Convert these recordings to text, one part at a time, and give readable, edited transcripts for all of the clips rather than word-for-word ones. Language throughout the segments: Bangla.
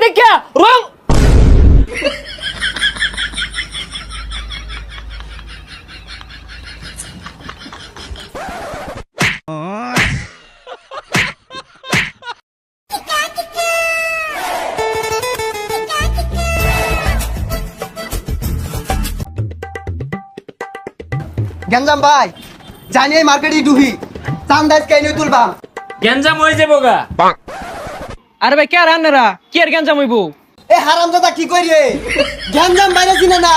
দেখিয়া রং গঞ্জাম ভাই জানি মার্কেটে ডুহি চান্দাজ কেন তুলবাম গেঞ্জাম হয়ে যাবো গা। আরে ভাই কে আর আন্নারা কি আর গেঞ্জাম হইব? এ হারামজাদা কি করি রে গঞ্জাম বাইরে চিনে না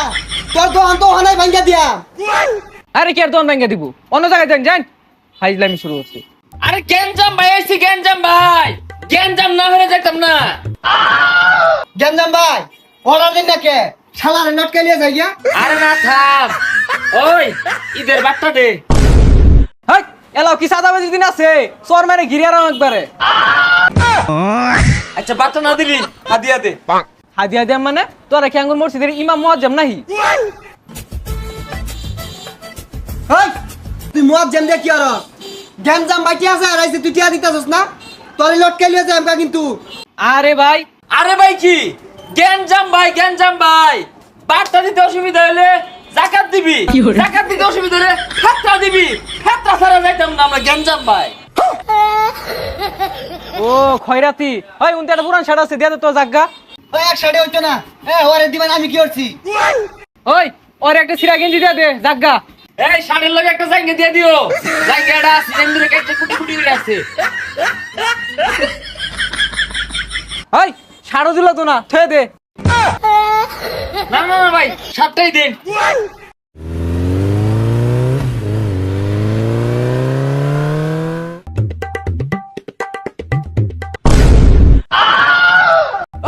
তোর দোকান তো হানাই ভাঙ্গা দিয়া আরে কি আর দোকান ভাঙ্গা দিব? অন্য জায়গায় যান যান। ফাইজলামি শুরু হচ্ছে। আরে গেঞ্জাম ভাই আইছি, গেঞ্জাম ভাই, গেঞ্জাম না হলে দেখতাম না। গঞ্জাম ভাই অর্ডার দিন না কে শালারে নটকে নিয়ে যাই গিয়া আরে না থাম, ওই ঈদের বার্তা দে। হাই এলাও কি সাদাবাজি দিন আছে চোর মারে ঘিরে আর একবারে। আচ্ছা বার্তা না দিলি হাদিয়া দে। হাদিয়া দিয়াম মানে তোরা কি আঙ্গুর মসজিদের ইমাম মুয়াজ্জম নাহি? হেই তুই মুয়াজ্জম দে কি আর গঞ্জাম ভাই কি আছে আর আইছে তুই টিয়া দিতাছস না তোর লটকে নিয়ে যাই আমরা কিন্তু আরে ভাই আরে ভাই কি গেঞ্জাম ভাই, গেঞ্জাম ভাই, বার্তা দিতে অসুবিধা হলে জাকাত দিবি, জাকাত দিতে অসুবিধা হলে ফেতরা দিবি, ফেতরা ছাড়া যাইতাম না আমরা গেঞ্জাম ভাই। ও খয়রাতি ওই উনতে একটা পুরান শাড়ি আছে দিয়া দে তো জাগা। ওই এক সাড়ে হইতো না ওরে দিবেন আমি কি করছি ওই ওর একটা সিরা গেঞ্জি দিয়া দে জাগা। এই শাড়ির লগে একটা জাঙ্গে দিয়ে দিও, জাঙ্গেটা সিজন ধরে কেটে কুটি কুটি করে আছে। ওই শাড়ো দিল তো না থয়ে দে। না না না ভাই সাতটাই দিন।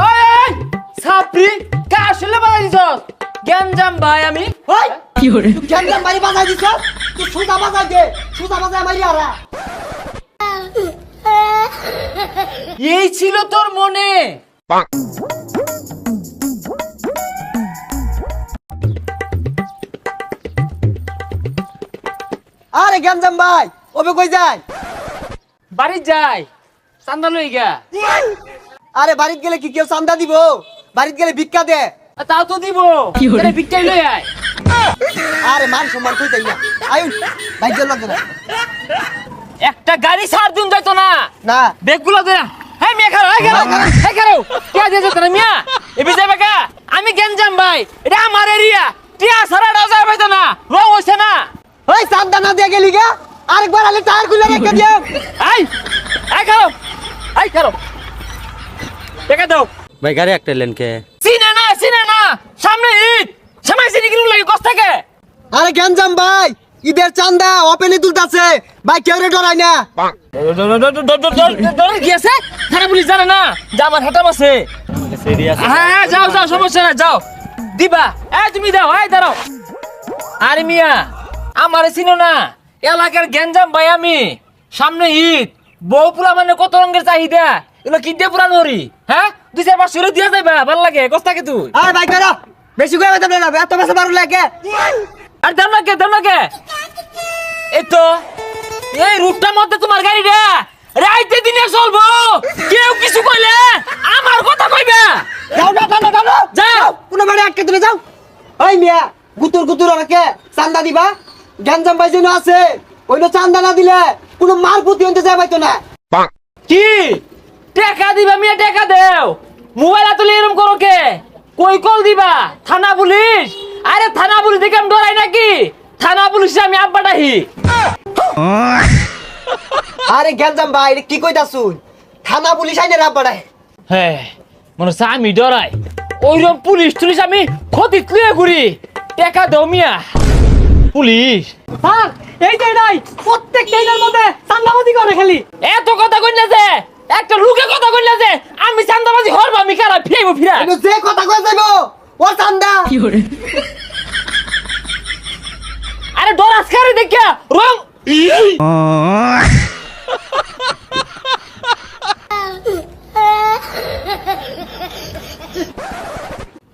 ওই সাপরি কা আসলে বানাই দিছস গেঞ্জাম ভাই আমি। ওই গঞ্জাম ভাই বাজাই দিছ তুই সুদা বাজাই দে সুদা বাজাই মারি আরা এই ছিল তোর মনে? আরে গঞ্জাম ভাই ওবে কই যায় বাড়ি যাই চান্দা লই গা। আরে বাড়িতে গেলে কি কেউ চান্দা দিব বাড়িতে গেলে ভিক্ষা দে তাও তো দিব, তাহলে ভিক্ষাই লই আয়। আরে মান সম্মান কই তাই না আয়ুন ভাই জল লাগে না একটা গাড়ি ছাড় দিন যাইতো না না বেগগুলো দে। হ্যাঁ মিয়া খারো, হ্যাঁ খারো, হ্যাঁ খারো, কে দিয়ে যেত না মিয়া এবি যাবে কা? আমি গেঞ্জাম ভাই, এটা আমার এরিয়া, টিয়া সারা দাও যাবে তো না, রং হইছে না। ওই চান্দা না দিয়ে গেলি গা আরেকবার আলে টায়ার খুলে রেখে দিও এই খারো, এই খারো, টাকা দাও। ভাই গাড়ি একটা লেন কে চিনে না সামনে ঈদ, সময় চিনি কিনু লাগে কষ্ট থাকে। আরে গঞ্জাম ভাই ঈদের চান্দা ওপেনে তুলতাছে ভাই কেউ রে ডরাই না ডরে গিয়েছে, থানা পুলিশ জানে না যে আমার হাতাম আছে। হ্যাঁ যাও যাও, সমস্যা নাই, যাও দিবা। এই তুমি দাও, এই দাঁড়াও। আরে মিয়া আমারে চিনো না, এলাকার গেঞ্জাম ভাই আমি। সামনে ঈদ, বউ পুলা মানে কত রঙের চাহিদা, এগুলো কিনতে পুরা নরি। হ্যাঁ 2-4-500 দিয়া যাইবা, ভাল লাগে কষ্ট থাকে তুই। আরে ভাই করো বেশি করে বেতন না এত বেশি বারো লাগে আর দাম না কে এই তো এই রুটটার মধ্যে তোমার গাড়ি রে রাইতে দিনে চলবো, কেউ কিছু কইলে আমার কথা কইবে। যাও না যাও না যাও না যাও। কোনো বাড়ি আটকে দিলে যাও ওই মিয়া গুতুর গুতুর আমাকে চান্দা দিবা গঞ্জাম ভাই যেন আছে ওইটা চান্দা না দিলে কোনো মার পুতি হতে যায় পাইতো না কি টাকা দিবা মিয়া, টাকা দেও। মোবাইল তুলে এরকম করো কে? কই কল দিবা? থানা পুলিশ? আরে থানা পুলিশ দেখে আমি ডরাই নাকি? থানা পুলিশ আমি আব্বাটাহি। আরে গঞ্জাম ভাই এটা কি কইতাছুন থানা পুলিশ আইনে রাব বাড়ায় হ্যাঁ মনে হচ্ছে আমি ডরাই, ওইরকম পুলিশ টুলিশ আমি ক্ষতি তুলে ঘুরি। টাকা দাও মিয়া। পুলিশ স্যার এই যে নাই প্রত্যেক ট্রেনের মধ্যে চান্দাবাজি করে খালি। এত কথা কই না যে, একটা লোকে কথা কই না যে আমি চান্দাবাজি হরব, আমি কারা ফিরাইবো ফিরা। কিন্তু যে কথা কই যাইবো ও চান্দা আরে ডরাস খারে দেখিয়া রং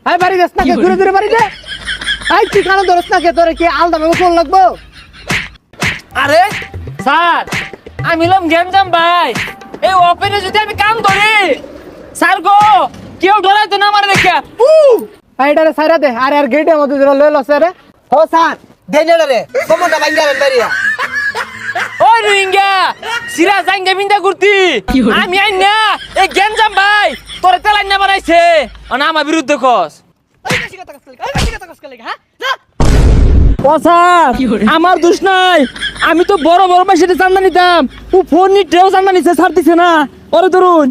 আই বাড়ি যাস না কে ঘুরে ঘুরে বাড়ি দে আই তুই কারণ ধরস না কে তোরে কি আলাদা ভাবে ফোন লাগবো আরে স্যার আমি লম গেঞ্জাম ভাই, এই ওপেনে যদি আমি কাম করি স্যার গো কেউ ডরাই তো না আমার দেখে এইটারে সাইরা দে আর আর গেটের মধ্যে ধরে লয়ে লছে রে ও স্যার দেন রে কমনটা বাইঙ্গা রেন বেরিয়া ওই রোহিঙ্গা সিরা জাঙ্গা বিন্দা করতি আমি আইন না এই গেঞ্জাম ভাই তোরে তেলাই না বানাইছে আর আমার বিরুদ্ধে কস আমার দোষ নাই আমি তো বড় বড় পয়সা চান্দা নিতাম ও ফোন নিতেও চান্দা নিছে ছাড় দিছে না ওরে ধরুন